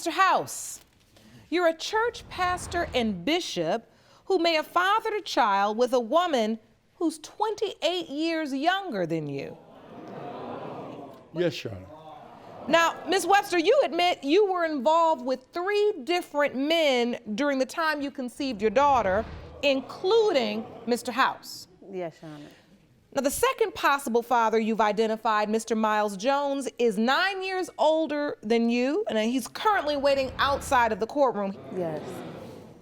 Mr. House, you're a church pastor and bishop who may have fathered a child with a woman who's 28 years younger than you. Yes, Your Honor. Now, Ms. Webster, you admit you were involved with 3 different men during the time you conceived your daughter, including Mr. House. Yes, Your Honor. Now, the second possible father you've identified, Mr. Miles Jones, is 9 years older than you, and he's currently waiting outside of the courtroom. Yes.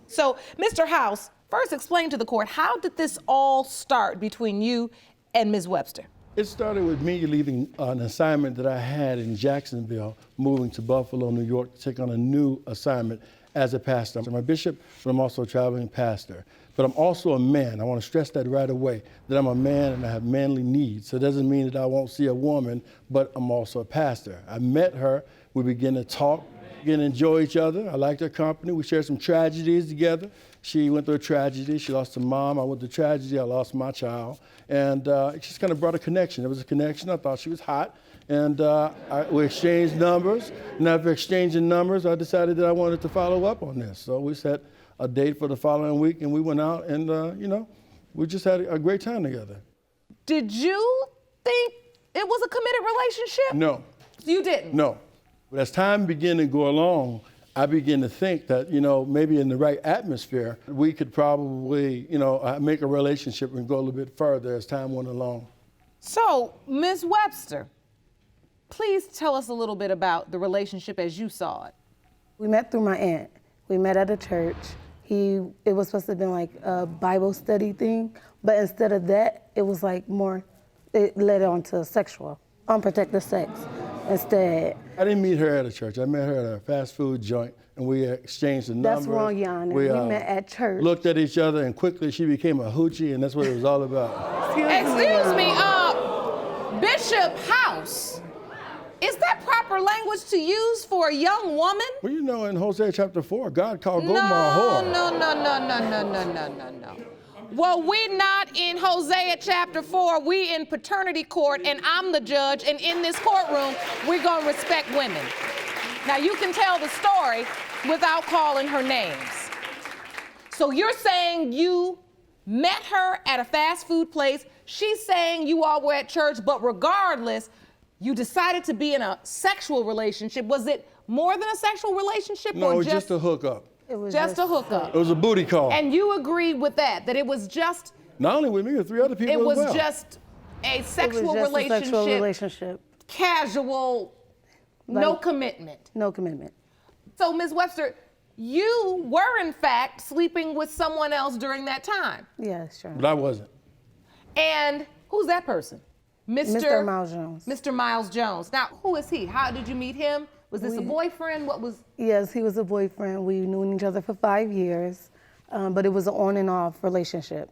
So, Mr. House, first explain to the court, how did this all start between you and Ms. Webster? It started with me leaving an assignment that I had in Jacksonville, moving to Buffalo, New York, to take on a new assignment as a pastor. I'm a bishop, but I'm also a traveling pastor. But I'm also a man. I want to stress that right away, that I'm a man and I have manly needs. So it doesn't mean that I won't see a woman, but I'm also a pastor. I met her, we began to talk, began to enjoy each other. I liked her company. We shared some tragedies together. She went through a tragedy. She lost her mom. I went through tragedy. I lost my child. And it just kind of brought a connection. There was a connection. I thought she was hot. And we exchanged numbers. And after exchanging numbers, I decided that I wanted to follow up on this. So we set a date for the following week, and we went out, and we just had a great time together. Did you think it was a committed relationship? No. You didn't? No. But as time began to go along, I began to think that, maybe in the right atmosphere, we could probably, make a relationship and go a little bit further as time went along. So, Ms. Webster, please tell us a little bit about the relationship as you saw it. We met through my aunt. We met at a church. It was supposed to have been like a Bible study thing, but instead of that, it was like it led on to sexual, unprotected sex instead. I didn't meet her at a church. I met her at a fast food joint, and we exchanged the numbers. That's wrong, Your Honor. We met at church. Looked at each other, and quickly she became a hoochie, and that's what it was all about. Excuse me, Bishop House, is that proper language to use for a young woman? Well, in Hosea chapter 4, God called Gomer a whore. No. Well, we're not in Hosea chapter 4. We in paternity court, and I'm the judge, and in this courtroom, we're going to respect women. Now, you can tell the story without calling her names. So you're saying you met her at a fast food place. She's saying you all were at church, but regardless, you decided to be in a sexual relationship. Was it more than a sexual relationship? No, it was just a hookup. It was just a hookup. It was a booty call. And you agreed with that it was just... Not only with me, with 3 other people as well. It was just a sexual relationship. Casual, no commitment. No commitment. So, Ms. Webster, you were in fact sleeping with someone else during that time. Yes, sure. But I wasn't. And who's that person? Mr. Miles Jones. Mr. Miles Jones. Now, who is he? How did you meet him? Was this a boyfriend? What was? Yes, he was a boyfriend. We knew each other for 5 years, but it was an on and off relationship.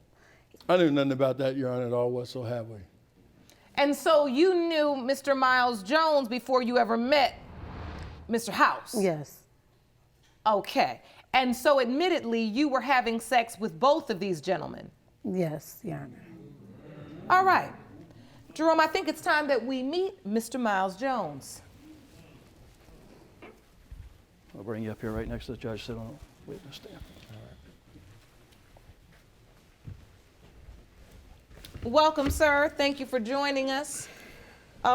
I knew nothing about that, Your Honor, at all whatsoever. And so you knew Mr. Miles Jones before you ever met Mr. House? Yes. Okay. And so admittedly, you were having sex with both of these gentlemen? Yes, Your Honor. All right. Jerome, I think it's time that we meet Mr. Miles Jones. I'll bring you up here right next to the judge. Sit on the witness stand. Welcome, sir. Thank you for joining us.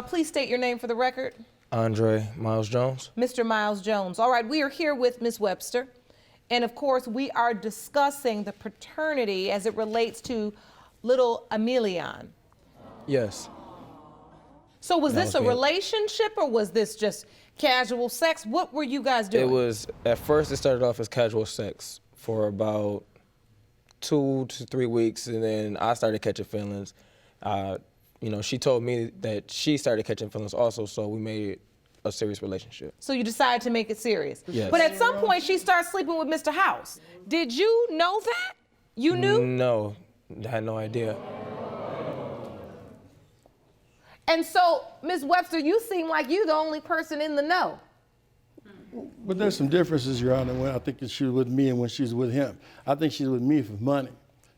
Please state your name for the record. Andre Miles Jones. Mr. Miles Jones. All right, we are here with Ms. Webster. And of course, we are discussing the paternity as it relates to little Emilion. Yes. So was this a relationship or was this just casual sex? What were you guys doing? At first it started off as casual sex for about 2 to 3 weeks, and then I started catching feelings. She told me that she started catching feelings also, so we made a serious relationship. So you decided to make it serious? Yes. But at some point she started sleeping with Mr. House. Did you know that? You knew? No, I had no idea. And so, Ms. Webster, you seem like you're the only person in the know. But there's some differences, Your Honor, when I think she was with me and when she's with him. I think she's with me for money.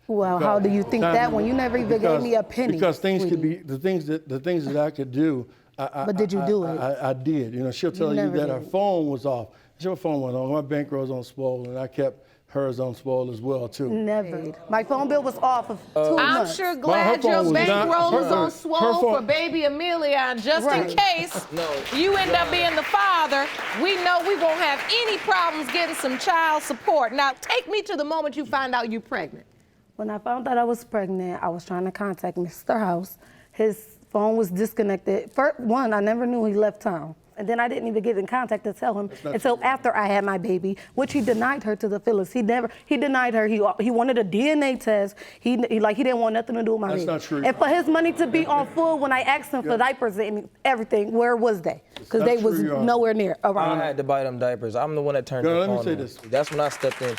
Well, how do you think that when you never even gave me a penny? Because things could be, the things that I could do, But did you do it? I did. You know, she'll tell you never that her did. phone was off. Her phone went on. My bankroll's on spoil, and I kept hers on spoil as well, too. Never. My phone bill was off of 2 I'm months. sure her glad phone your was not- bankroll her- was on her swole phone- for baby Amelia, and just in Right. case you end up being the father, we know we won't have any problems getting some child support. Now, take me to the moment you find out you're pregnant. When I found out I was pregnant, I was trying to contact Mr. House. His phone was disconnected. First, I never knew he left town. And then I didn't even get in contact to tell him until after I had my baby, which he denied her to the Phyllis. He denied her. He wanted a DNA test. He didn't want nothing to do with my baby. That's not true. And for his money to be on full when I asked him for diapers and everything, where was they? Because That's they was true, Your Honor. nowhere near around. I had to buy them diapers. I'm the one that turned Girl, the let me phone say on. this. That's when I stepped in.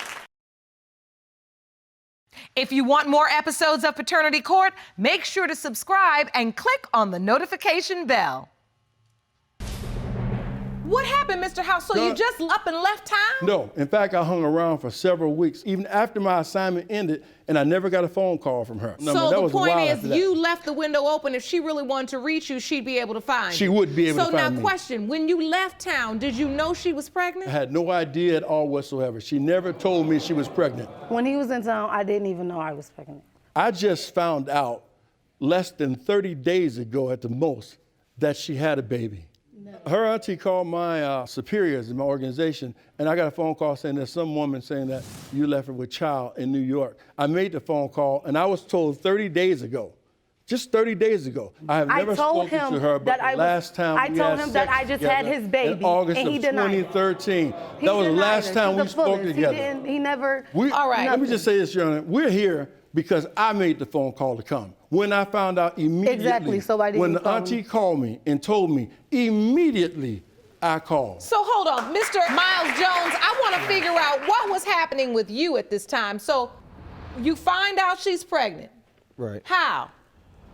If you want more episodes of Paternity Court, make sure to subscribe and click on the notification bell. What happened, Mr. House? So you No. just up and left town? No, in fact, I hung around for several weeks, even after my assignment ended, and I never got a phone call from her. No, So that the was a point while is, after that. you left the window open. If she really wanted to reach you, she'd be able to find She you. would be able to So find now, me. question: when you left town, did you know she was pregnant? I had no idea at all whatsoever. She never told me she was pregnant. When he was in town, I didn't even know I was pregnant. I just found out less than 30 days ago at the most that she had a baby. Her auntie called my superiors in my organization, and I got a phone call saying there's some woman saying that you left her with child in New York. I made the phone call, and I was told 30 days ago, just 30 days ago. I have never told spoken him to her, but that the I was- last time I we told had him that sex I just had together his baby, in August and he of denied it. 2013. He That was the denied last her time to we the spoke fullest. together. He never. All right. Let me just say this, Your Honor. We're here because I made the phone call to come. When I found out immediately, Exactly, so why didn't when you the call auntie me? called me and told me, immediately I called. So hold on, Mr. Miles Jones, I want to figure out what was happening with you at this time. So you find out she's pregnant. Right. How?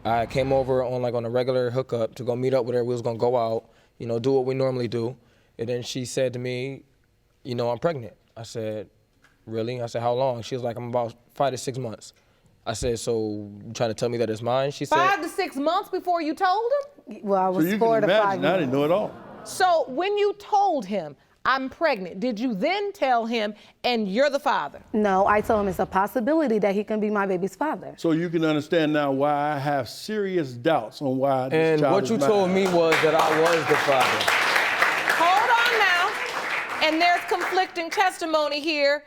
I came over on a regular hookup to go meet up with her. We was gonna go out, do what we normally do. And then she said to me, I'm pregnant. I said, really? I said, how long? She was like, I'm about 5 to 6 months. I said, so you trying to tell me that it's mine? She said, 5 to 6 months before you told him? Well, I So was you 4 can to 5 imagine, I didn't know it all. So when you told him, I'm pregnant, did you then tell him, and you're the father? No, I told him it's a possibility that he can be my baby's father. So you can understand now why I have serious doubts on why this and child what is you mine. told me was that I was the father. Hold on now. And there's conflicting testimony here.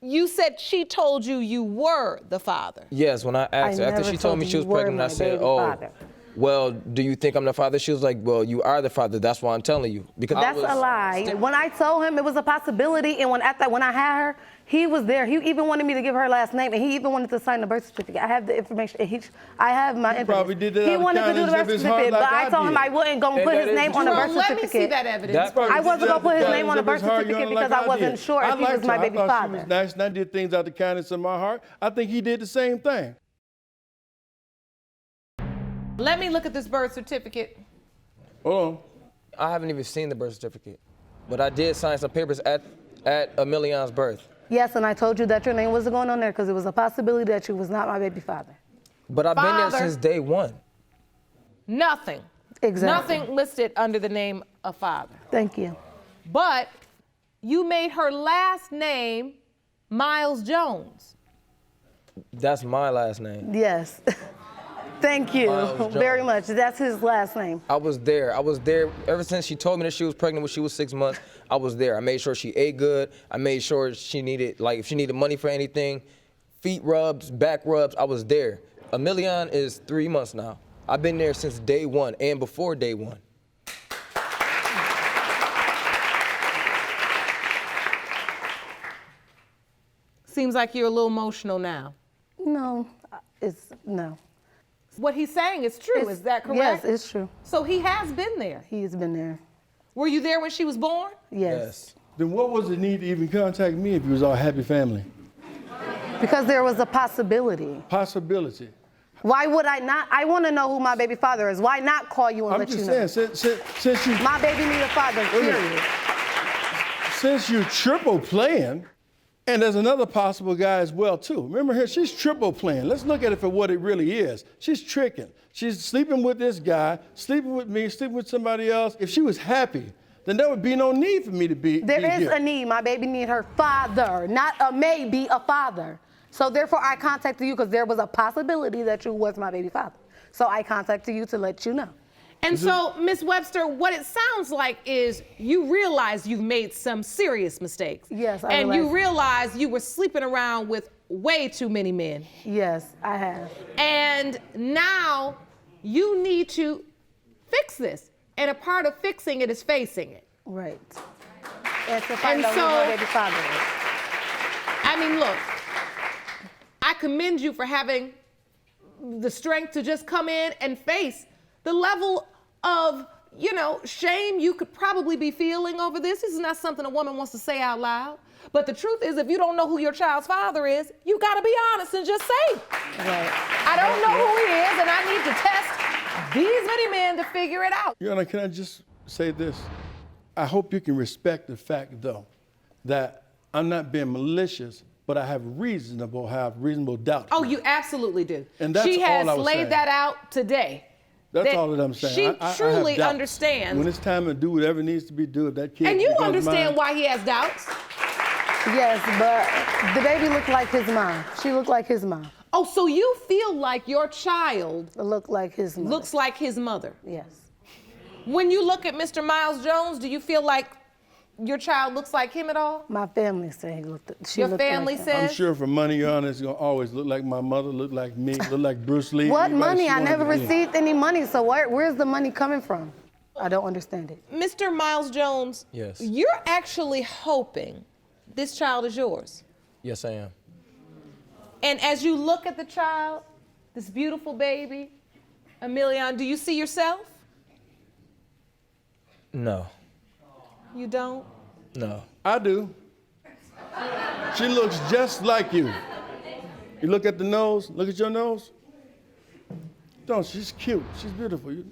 You said she told you you were the father. Yes, when I asked her, after never she told me told she you was you were pregnant, I my said, baby oh, father. well, do you think I'm the father? She was like, well, you are the father. That's why I'm telling you. Because I That's was a lie. When I told him it was a possibility, and when I had her, he was there. He even wanted me to give her last name, and he even wanted to sign the birth certificate. I have the information. I have my information. probably did that He out of wanted to do the kindness birth of his heart certificate, like but I I told him did. I wasn't gonna And put that his is name on the true. birth Let me see certificate. that evidence. That part- I wasn't gonna put his Because name on the of birth his heart, certificate Your Honor, because I like wasn't did. sure I if he was liked my her. baby I thought father. She was nice, and I did things out of the kindness of my heart. I think he did the same thing. Let me look at this birth certificate. Hold on. I haven't even seen the birth certificate. But I did sign some papers at Amelian's birth. Yes, and I told you that your name wasn't going on there because it was a possibility that you was not my baby father. But I've been there Father. since day one. Nothing. Exactly. Nothing listed under the name of father. Thank you. But you made her last name Miles Jones. That's my last name. Yes. Thank you Miles very Jones. much. That's his last name. I was there. Ever since she told me that she was pregnant when she was 6 months. I was there. I made sure she ate good. I made sure she needed, if she needed money for anything, feet rubs, back rubs, I was there. Amelian is 3 months now. I've been there since day one and before day one. Seems like you're a little emotional now. No, no. What he's saying is true. Is that correct? Yes, it's true. So he has been there. He's been there. Were you there when she was born? Yes. Then what was the need to even contact me if you was all happy family? Because there was a possibility. Possibility. Why would I not? I want to know who my baby father is. Why not call you and I'm let you just know? saying, since you My baby need a father, a minute. period. since you triple playing, And there's another possible guy as well, too. Remember here, she's triple playing. Let's look at it for what it really is. She's tricking. She's sleeping with this guy, sleeping with me, sleeping with somebody else. If she was happy, then there would be no need for me to be There is here. a need. My baby need her father, not a maybe, a father. So therefore, I contacted you because there was a possibility that you was my baby father. So I contacted you to let you know. And so, Ms. Webster, what it sounds like is you realize you've made some serious mistakes. Yes, I And you realize. realize you were sleeping around with way too many men. Yes, I have. And now you need to fix this. And a part of fixing it is facing it. Right. And to find out who so- my baby father is. I mean, look, I commend you for having the strength to just come in and face the level of, shame you could probably be feeling over this. This is not something a woman wants to say out loud. But the truth is, if you don't know who your child's father is, you gotta be honest and just say, Right. I don't know who he is, and I need to test these many men to figure it out. Your Honor, can I just say this? I hope you can respect the fact, though, that I'm not being malicious, but I have reasonable doubt. Oh, you absolutely do. And that's she has all I was laid saying. that out today. That's all that I'm saying. She I have truly doubts. understands. When it's time to do whatever needs to be done, if that kid And you becomes understand mine, why he has doubts. Yes, but the baby looked like his mom. She looked like his mom. Oh, so you feel like your child Looked like his mother. looks like his mother. Yes. When you look at Mr. Miles Jones, do you feel like your child looks like him at all? My family said he looked. She Your looked family like him. said? I'm sure for money, Your Honor, it's gonna always look like my mother, look like me, look like Bruce Lee. What anybody money? she I wanted never to be. received any money. So where's the money coming from? I don't understand it. Mr. Miles Jones, Yes. you're actually hoping this child is yours. Yes, I am. And as you look at the child, this beautiful baby, Emilion, do you see yourself? No. You don't? No. I do. She looks just like you. You look at the nose, look at your nose. Don't, she's cute, she's beautiful. You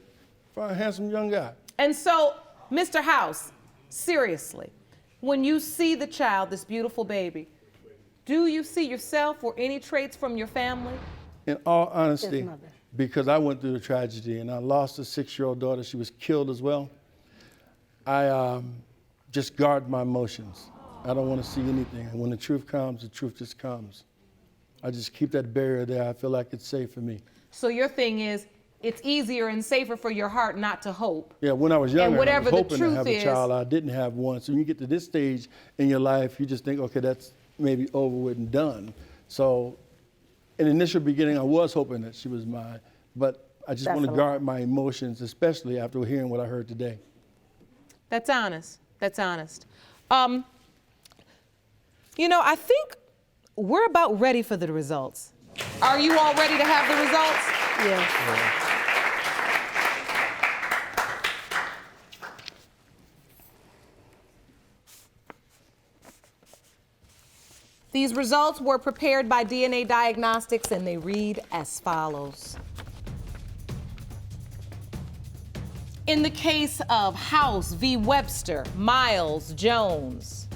find a handsome young guy. And so, Mr. House, seriously, when you see the child, this beautiful baby, do you see yourself or any traits from your family? In all honesty, His mother. because I went through the tragedy and I lost a 6-year-old daughter, she was killed as well. I just guard my emotions. I don't want to see anything. And when the truth comes, the truth just comes. I just keep that barrier there. I feel like it's safe for me. So your thing is, it's easier and safer for your heart not to hope. Yeah, when I was younger, I whatever was the hoping to truth have is- a child. I didn't have one. So when you get to this stage in your life, you just think, okay, that's maybe over with and done. So in the initial beginning, I was hoping that she was mine. But I just That's want to a lot. guard my emotions, especially after hearing what I heard today. That's honest. That's honest. I think we're about ready for the results. Are you all ready to have the results? Yes. These results were prepared by DNA Diagnostics and they read as follows. In the case of House v. Webster, Miles Jones,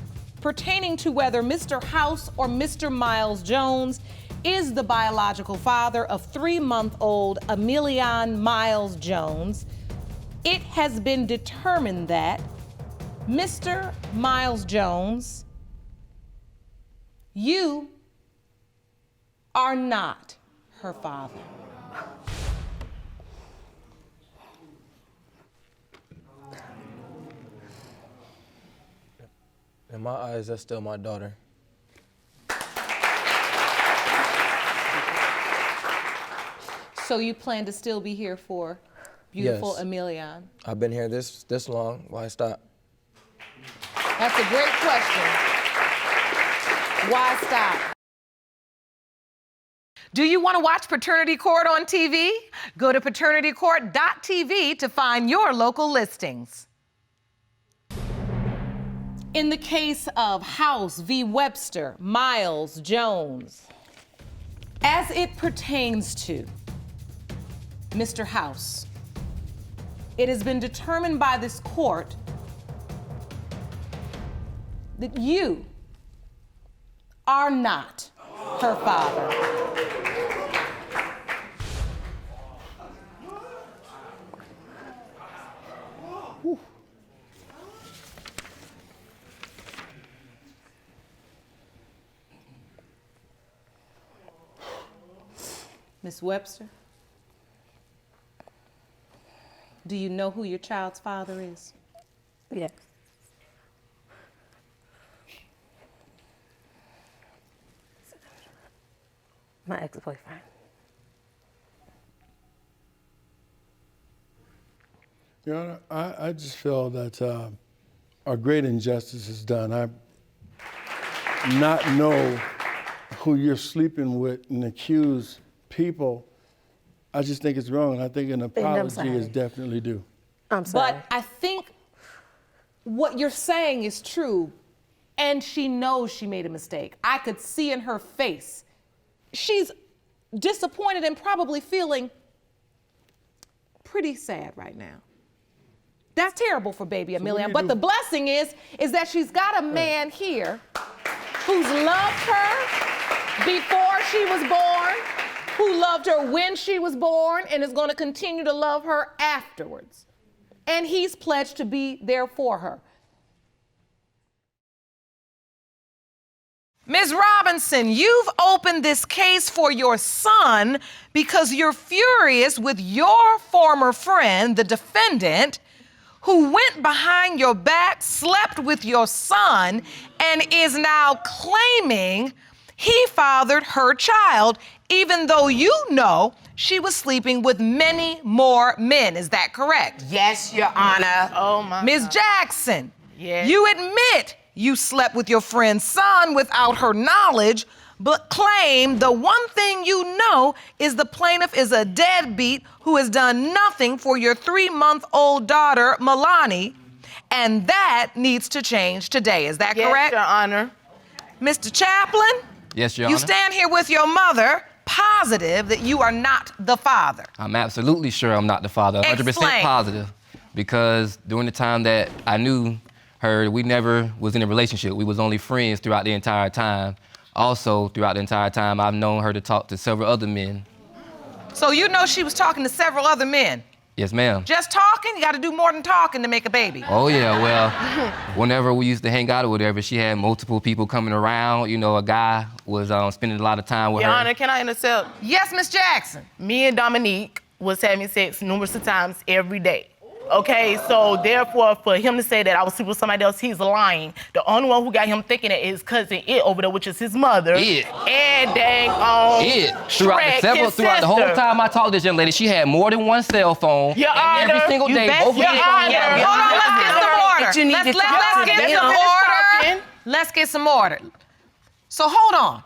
pertaining to whether Mr. House or Mr. Miles Jones is the biological father of 3-month-old Emilion Miles Jones, it has been determined that Mr. Miles Jones, you are not her father. In my eyes, that's still my daughter. So you plan to still be here for beautiful Yes. Emilion? I've been here this long. Why stop? That's a great question. Why stop? Do you want to watch Paternity Court on TV? Go to paternitycourt.tv to find your local listings. In the case of House v. Webster, Miles Jones, as it pertains to Mr. House, it has been determined by this court that you are not her father. Miss Webster, do you know who your child's father is? Yes. My ex-boyfriend. Your Honor, I just feel that a great injustice is done. I not know who you're sleeping with and accuse people. I just think it's wrong, and I think an apology is definitely due. I'm sorry. But I think what you're saying is true, and she knows she made a mistake. I could see in her face. She's disappointed and probably feeling pretty sad right now. That's terrible for baby Amelia. But the blessing is that she's got a man here who's loved her before she was born, who loved her when she was born, and is going to continue to love her afterwards. And he's pledged to be there for her. Ms. Robinson, you've opened this case for your son because you're furious with your former friend, the defendant, who went behind your back, slept with your son, and is now claiming he fathered her child, even though you know she was sleeping with many more men. Is that correct? Yes, Your Honor. Oh, my Ms. God. Jackson, Yes. you admit you slept with your friend's son without her knowledge, but claim the one thing you know is the plaintiff is a deadbeat who has done nothing for your 3-month-old daughter, Milani, and that needs to change today. Is that correct? Yes, Your Honor. Mr. Chaplin? Yes, Your You Honor. stand here with your mother, positive that you are not the father. I'm absolutely sure I'm not the father, 100% Explain. positive. Because during the time that I knew her, we never was in a relationship. We was only friends throughout the entire time. Also, throughout the entire time, I've known her to talk to several other men. So you know she was talking to several other men. Yes, ma'am. Just talking? You got to do more than talking to make a baby. Oh, yeah, well, whenever we used to hang out or whatever, she had multiple people coming around. You know, a guy was spending a lot of time with Your her. Honor, can I intercept? Yes, Miss Jackson. Me and Dominique was having sex numerous of times every day. Okay, so therefore, for him to say that I was sleeping with somebody else, he's lying. The only one who got him thinking that is cousin It over there, which is his mother. It. And dang on Throughout the whole time I talked to this young lady, she had more than one cell phone. Your Honor, every single day, Your both of them. Honor. Hold on, let's get some order. But you need to talk to Let's get them. some order. Let's get some order. So hold on.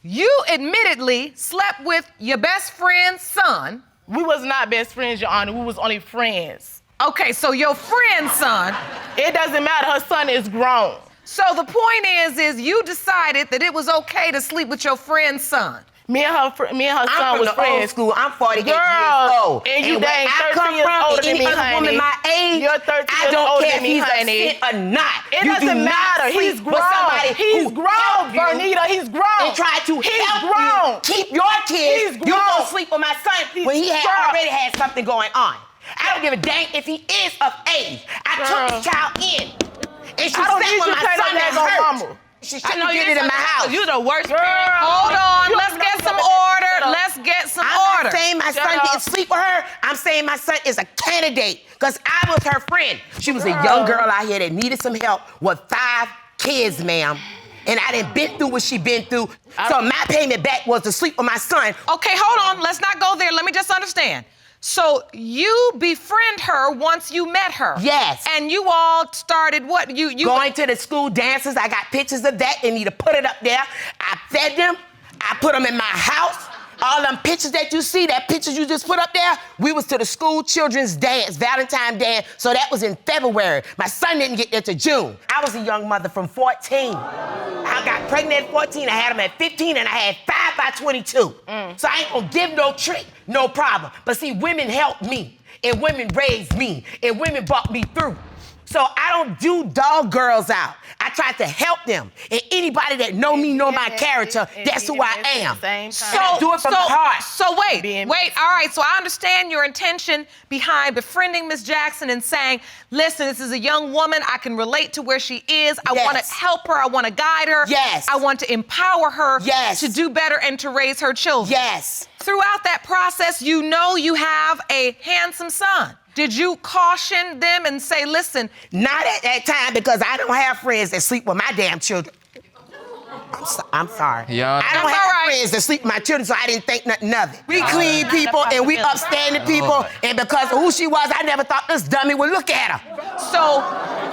You admittedly slept with your best friend's son. We was not best friends, Your Honor. We was only friends. Okay, so your friend's son. It doesn't matter. Her son is grown. So the point is you decided that it was okay to sleep with your friend's son. Me and her I'm son from was the old friends. school. I'm 48 years Girl, old. and you where dang I 13 come years from, older and than any me, other honey. woman my age, You're 13 I years don't older care than if me, he's honey. a sin or not. It You do doesn't not matter. sleep He's with grown. somebody He's who grown, helped you Bernita. He's grown. and try to He's help grown. you keep your kids. He's You grown. don't sleep with my son when he had Girl. already had something going on. I don't give a dang if he is of age. I took Girl. the child in, and she I don't slept need with you my to say son that that daggone hurt. mama. She shouldn't get it in my house. You the worst parent. Hold on, You let's don't get know some what order. that is. Let's get some I'm order. not saying my son up. didn't sleep with her. I'm saying my son is a candidate because I was her friend. She was a young girl out here that needed some help with 5 kids, ma'am. And I done been through what she been through. So my payment back was to sleep with my son. Okay, hold on. Let's not go there. Let me just understand. So you befriend her once you met her. Yes. And you all started what? You Going to the school dances, I got pictures of that. They need to put it up there. I fed them. I put them in my house. All them pictures that you see, that pictures you just put up there, we was to the school children's dance, Valentine's dance, so that was in February. My son didn't get there till June. I was a young mother from 14. I got pregnant at 14, I had him at 15, and I had 5 by 22. So I ain't gonna give no trick, no problem. But see, women helped me, and women raised me, and women brought me through. So I don't do dog girls out. I tried to help them. And anybody that know me, know my character, that's who I am. So I do it from the heart. So wait, all right, so I understand your intention behind befriending Miss Jackson and saying, listen, this is a young woman, I can relate to where she is, I want to help her, I want to guide her, I want to empower her to do better and to raise her children. Throughout that process, you know you have a handsome son. Did you caution them and say, listen? Not at that time, because I don't have friends that sleep with my damn children. I'm sorry. Yeah. I don't have friends that sleep with my children, so I didn't think nothing of it. We clean people and we upstanding people, and because of who she was, I never thought this dummy would look at her. So,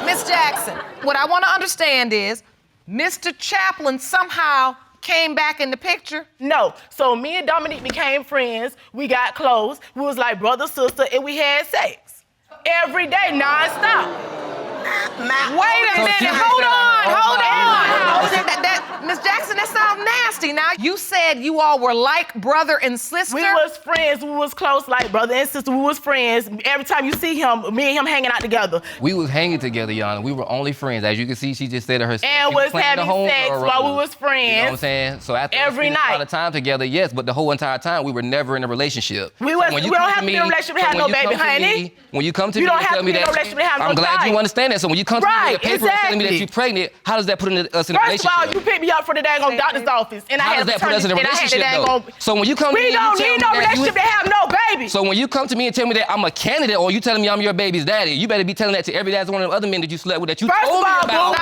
Miss Jackson, what I want to understand is, Mr. Chaplin somehow came back in the picture? No. So me and Dominique became friends. We got close. We was like brother, sister, and we had sex. Every day, nonstop. Wait a minute, hold on. Miss Jackson, that sounds nasty. Now, you said you all were like brother and sister? We was friends, we was close like brother and sister, we was friends. Every time you see him, me and him hanging out together. We was hanging together, Yana. We were only friends. As you can see, she just said it herself. And was having sex while we was friends. You know what I'm saying? So after every night. A lot of time together, yes, but the whole entire time, we were never in a relationship. We don't have to be in a relationship to have no baby, honey. When you come to me and tell me that, I'm glad you understand that. So when you come to me with a paper and telling me that you're pregnant, how does that put us in a relationship? First of all, you picked me up for the daggone doctor's office, and how does that put us in a relationship, though? So when you come to me, we don't need no relationship to have no baby. So when you come to me and tell me that I'm a candidate, or you telling me I'm your baby's daddy, you better be telling that to every last one of the other men that you slept with that you told me about.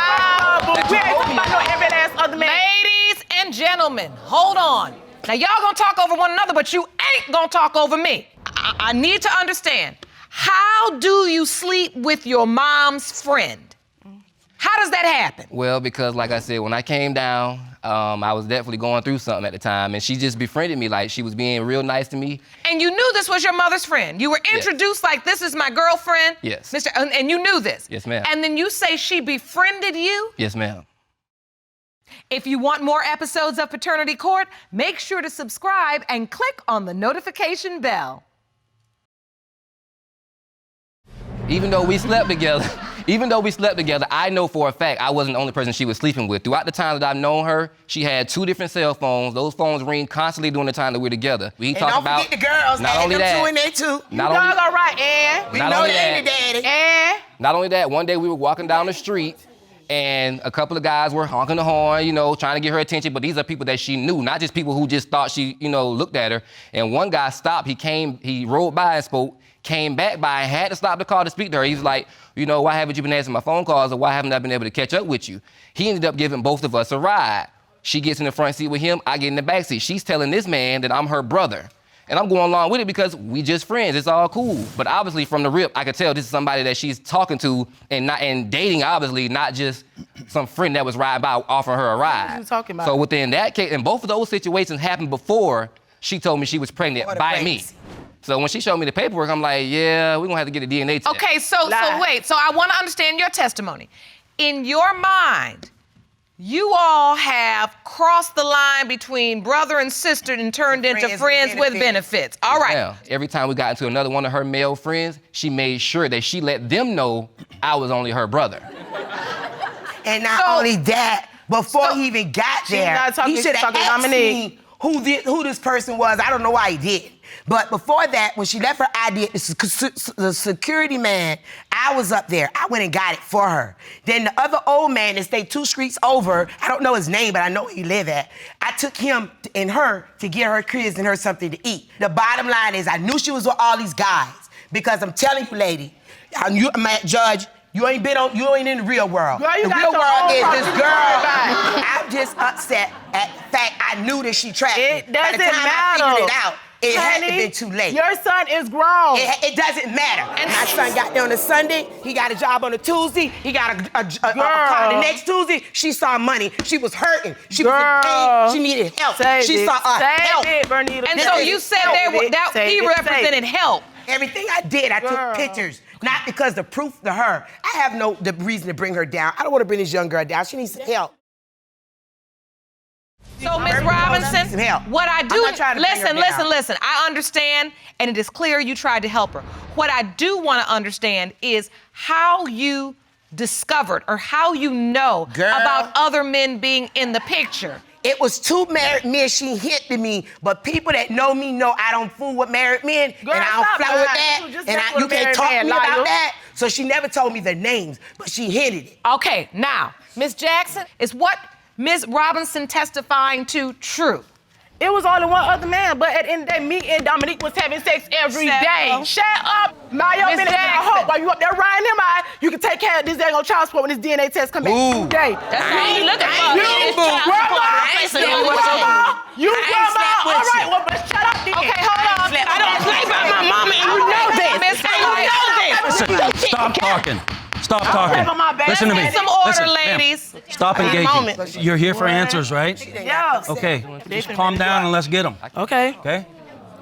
We ain't talking about no every last other man. Ladies and gentlemen, hold on. Now y'all gonna talk over one another, but you ain't gonna talk over me. I need to understand. How do you sleep with your mom's friend? How does that happen? Well, because like I said, when I came down, I was definitely going through something at the time, and she just befriended me. Like, she was being real nice to me. And you knew this was your mother's friend. You were introduced like, this is my girlfriend. Yes. And you knew this. Yes, ma'am. And then you say she befriended you? Yes, ma'am. If you want more episodes of Paternity Court, make sure to subscribe and click on the notification bell. Even though we slept together, I know for a fact I wasn't the only person she was sleeping with. Throughout the time that I've known her, she had 2 different cell phones. Those phones ring constantly during the time that we're together. We talk about. Don't forget the girls. Not only that. 2 in there too. You girls all right, Ann. We know they ain't daddy. Not only that, one day we were walking down the street, and a couple of guys were honking the horn, you know, trying to get her attention. But these are people that she knew, not just people who just thought she, you know, looked at her. And one guy stopped. He rode by and spoke. Came back by and had to stop the car to speak to her. He was like, you know, why haven't you been answering my phone calls, or why haven't I been able to catch up with you? He ended up giving both of us a ride. She gets in the front seat with him, I get in the back seat. She's telling this man that I'm her brother. And I'm going along with it because we just friends, it's all cool. But obviously from the rip, I could tell this is somebody that she's talking to and dating, obviously, not just some friend that was riding by offering her a ride. What are you talking about? So within that case, and both of those situations happened before she told me she was pregnant by me. So when she showed me the paperwork, I'm like, yeah, we're gonna have to get a DNA test. Okay, so wait, so I wanna understand your testimony. In your mind, you all have crossed the line between brother and sister and turned into friends with benefits. All right. Yeah. Every time we got into another one of her male friends, she made sure that she let them know I was only her brother. And not only that, before he even got there, he should have asked me who this person was. I don't know why he did. But before that, when she left her ID, the security man, I was up there. I went and got it for her. Then the other old man that stayed 2 streets over, I don't know his name, but I know where he lived at. I took him and her to get her kids and her something to eat. The bottom line is I knew she was with all these guys because I'm telling you, lady, Judge, you ain't in the real world. Girl, the real world is this girl. I'm just upset at the fact I knew that she trapped me. It doesn't matter. By the time I figured it out, it had to be too late. Your son is grown. It doesn't matter. And my son got there on a Sunday. He got a job on a Tuesday. He got a car the next Tuesday. She saw money. She was hurting. She was in pain. She needed help. She saw help. And so you said he represented help. Everything I did, I took pictures. Not because the proof to her. I have no reason to bring her down. I don't want to bring this young girl down. She needs some help. So, Ms. Robinson, what I do, listen, I understand, and it is clear you tried to help her. What I do want to understand is how you discovered or how you know Girl. about other men being in the picture? It was 2 married men she hinted me, but people that know me know I don't fool with married men, Girl, and I don't stop flow with lying. that, You just and messed with you a can't married talk to man, me liar. about that. So she never told me their names, but she hinted it. Okay, now, Ms. Jackson, is what Ms. Robinson testifying to true? It was only one other man, but at the end of the day, me and Dominique was having sex every day. Shut up. Mind your Miss business. I Jackson. hope while you up there riding him out, you can take care of this daggone child support when this DNA test come back today. That's all you looking for. You, is child support. You, grandma. All right, well, but shut up then. Okay, hold on. I don't play by my mama, and you know this. Miss this. Stop talking. Stop talking. Listen to me. Some order, Listen, ma'am. ladies. Stop engaging. You're here for answers, right? Yeah. Okay. Just calm down and let's get them. Okay. Okay?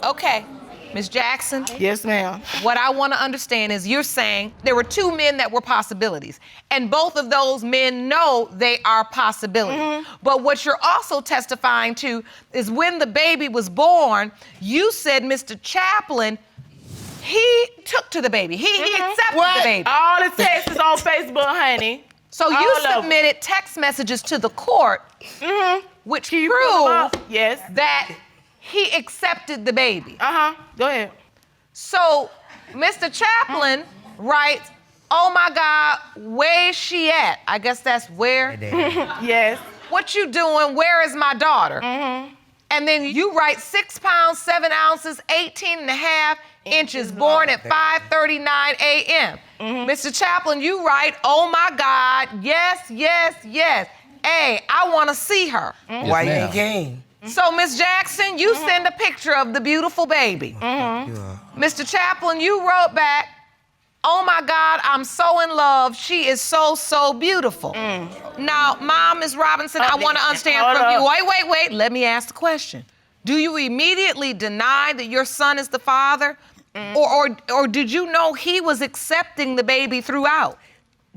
Okay, Ms. Jackson, Yes, ma'am. what I want to understand is you're saying there were 2 men that were possibilities, and both of those men know they are possibilities. But what you're also testifying to is when the baby was born, you said Mr. Chaplin, he took to the baby. He accepted the baby. All the texts is on Facebook, honey. So you all of 'em. submitted text messages to the court, which Can you pull 'em prove up? Yes. that he accepted the baby. Go ahead. So Mr. Chaplin writes, oh my God, where's she at? I guess that's where. Yes. What you doing? Where is my daughter? And then you write 6 pounds, 7 ounces, 18 and a half inches, born at 5:39 a.m. Mr. Chaplin, you write, oh my God, yes, yes, yes. Hey, I want to see her. Why you ain't came? So, Ms. Jackson, you send a picture of the beautiful baby. Mr. Chaplin, you wrote back, oh my God, I'm so in love. She is so, so beautiful. Now, Mom, Ms. Robinson, I want to understand Hold from you. up. Wait. Let me ask the question. Do you immediately deny that your son is the father? Or did you know he was accepting the baby throughout?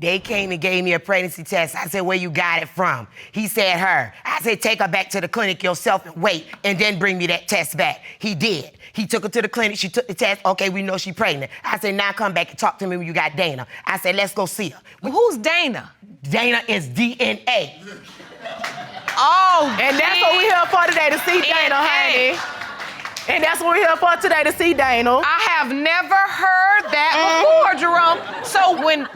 They came and gave me a pregnancy test. I said, where you got it from? He said, her. I said, take her back to the clinic yourself and wait, and then bring me that test back. He did. He took her to the clinic. She took the test. Okay, we know she's pregnant. I said, now come back and talk to me when you got Dana. I said, let's go see her. Who's Dana? Dana is DNA. Oh, And that's what we're here for today, to see Dana, honey. And that's what we're here for today, to see Dana. I have never heard that before, Jerome. So when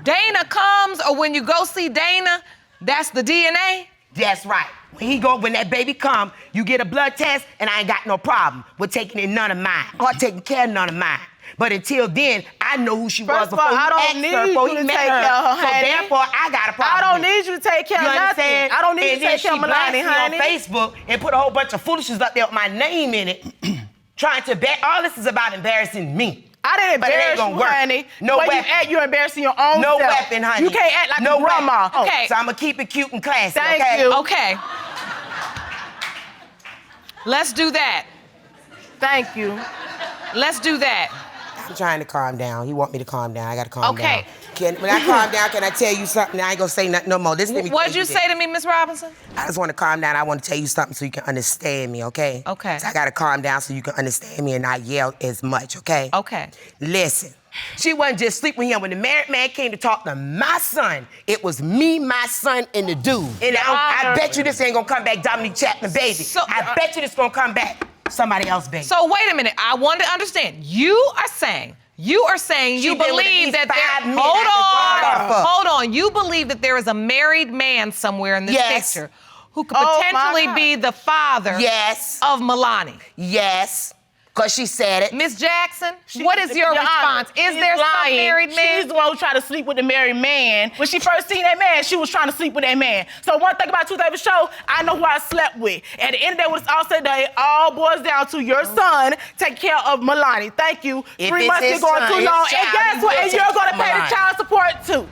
Dana comes or when you go see Dana, that's the DNA? That's right. When that baby come, you get a blood test, and I ain't got no problem with taking in none of mine or taking care of none of mine. But until then, I know who she was First of all, before I he don't asked need her, before you he to met take her. care of her, So honey. therefore, I got a problem. I don't with it. need you to take care You of nothing. understand? I don't need you to take care of And then Milani, she honey. blasted me on Facebook and put a whole bunch of foolishness up there with my name in it, trying to bet. All this is about embarrassing me. I didn't But it ain't embarrass gonna you, work. honey. No the way weapon. you act, you're embarrassing your own No self. weapon, honey. You can't act like no a grandma. Weapon. Okay. So I'm gonna keep it cute and classy, Thank okay? you. Okay. Let's do that. Thank you. Let's do that. I'm trying to calm down. He want me to calm down. I gotta calm Okay. down. When I calm down, can I tell you something? I ain't gonna say nothing no more. Listen to me. What'd tell you say to me, Miss Robinson? I just want to calm down. I want to tell you something so you can understand me, okay? Okay. So I gotta calm down so you can understand me and not yell as much, okay? Okay. Listen. She wasn't just sleeping with him. When the married man came to talk to my son, it was me, my son, and the dude. And I bet you this ain't gonna come back Dominique Chaplin, baby. I bet you this gonna come back somebody else, baby. So wait a minute. I want to understand. You are saying you She been with at believe least that 5 men hold I could guard her for. Hold on. You believe that there is a married man somewhere in this Yes. picture who could Oh, my potentially God. be the father Yes. of Milani. Yes. Because she said it. Miss Jackson, what is your response? Is there some married man? She's the one who tried to sleep with the married man. When she first seen that man, she was trying to sleep with that man. So one thing about Two Davis Show, I know who I slept with. At the end of the day, when it's all said, it all boils down to your son taking care of Milani. Thank you. If 3 it's months his is going son, too his long. child, And guess he what? will And take you're going to care pay of the Milani. child support too.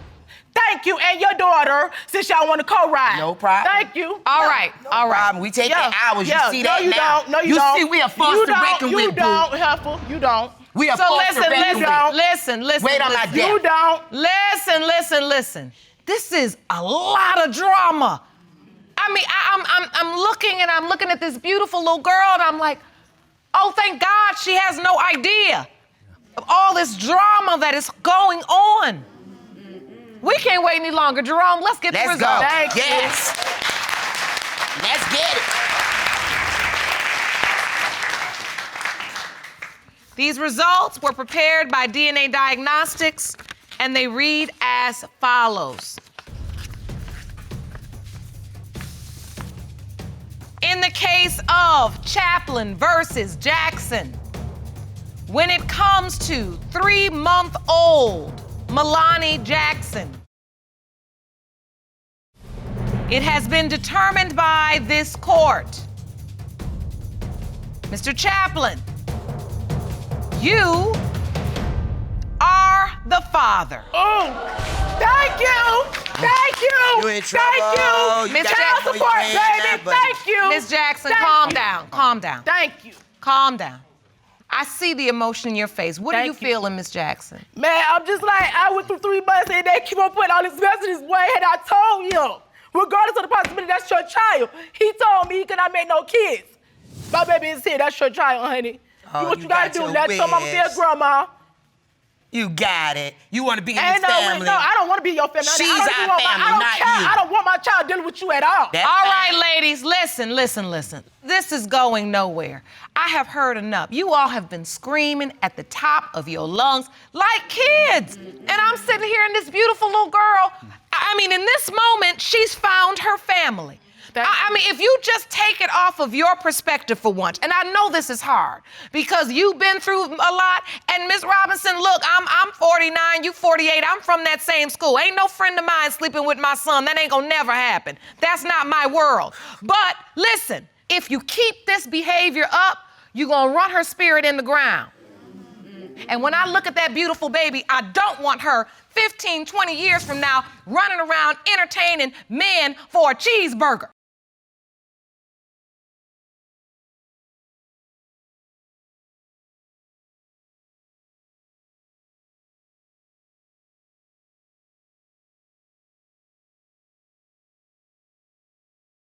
Thank you. And your daughter, since y'all want to co-ride. No problem. Thank you. All right. All right. Problem. We take Yeah, the hours. yeah. You see No, that you now? don't. No, you don't. see we are forced You to don't. reckon You with, boo. don't, Huffle. You don't. We are So forced to reckon with. listen. Wait on my listen. death. You don't. Listen. This is a lot of drama. I mean, I'm looking at this beautiful little girl, and I'm like, oh, thank God she has no idea of all this drama that is going on. We can't wait any longer. Jerome, let's get the Let's results. go. Thank you. Yes. Let's get it. These results were prepared by DNA Diagnostics, and they read as follows. In the case of Chaplin versus Jackson, when it comes to 3-month-old Milani Jackson, it has been determined by this court. Mr. Chaplin, you are the father. Oh, thank you. Thank you. You in Thank trouble. you. You Miss got Child that boy support, in there, baby. buddy. Thank you. Ms. Jackson, Thank calm you. down, calm down. Thank you. Calm down. I see the emotion in your face. What are Thank you you. feeling, Ms. Jackson? Man, I'm just like, I went through 3 months and they keep on putting all this mess in his way, and I told him, regardless of the possibility that's your child, he told me he could not make no kids. My baby is here, that's your child, honey. Oh, What you you gotta got do, your let your mama be a wish. grandma. You got it. You want to be in Ain't this family. no, I don't want to be your family. She's I don't our even want family, I don't not care. you. I don't want my child dealing with you at all. That's All fine. right, ladies, listen. This is going nowhere. I have heard enough. You all have been screaming at the top of your lungs like kids. And I'm sitting here and this beautiful little girl, I mean, in this moment, she's found her family. I mean, if you just take it off of your perspective for once, and I know this is hard because you've been through a lot, and Ms. Robinson, look, I'm 49, you 48, I'm from that same school. Ain't no friend of mine sleeping with my son. That ain't gonna never happen. That's not my world. But listen, if you keep this behavior up, you're gonna run her spirit in the ground. And when I look at that beautiful baby, I don't want her 15, 20 years from now running around entertaining men for a cheeseburger.